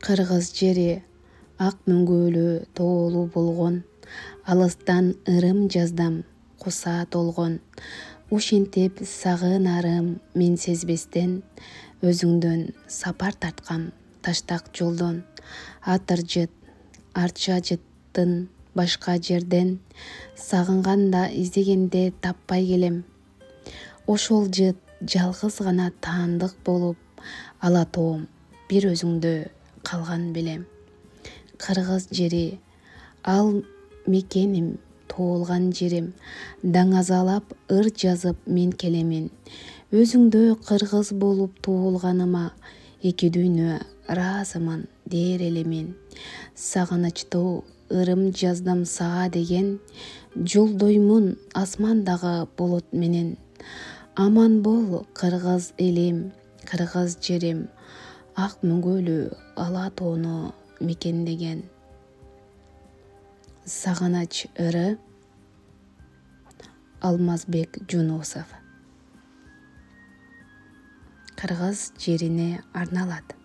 Кыргыз жери ак мөңгөлүү тоолуу болгон, алыстан ырым жаздам куса толгон. Ушинтип сагынарым мен сезбестен, өзүңдөн сапар тарткам таштак жолдон. Атыр жыт, арча жыттын башка жерден, сагынганда издегенде таппай келем. Ошол жыт жалгыз гана таандык болуп, ала тоом бир өзүңдө калган белем. Кыргыз жери ал мекеним, тоолган жерим, даңазалап ыр жазып мен келемин. Өзүңдө кыргыз болуп туулганыма эки дүйнө ыраазымын дер элемин. Сагынычтуу ырым жаздым сага деген, жолдоймун асмандагы болот менен. Аман бол кыргыз элим, кыргыз жерим, ак мөңгөлүү ала тоону мекендеген. Сагыныч ыры Алмазбек Жунусов. Кыргыз жерине арналат.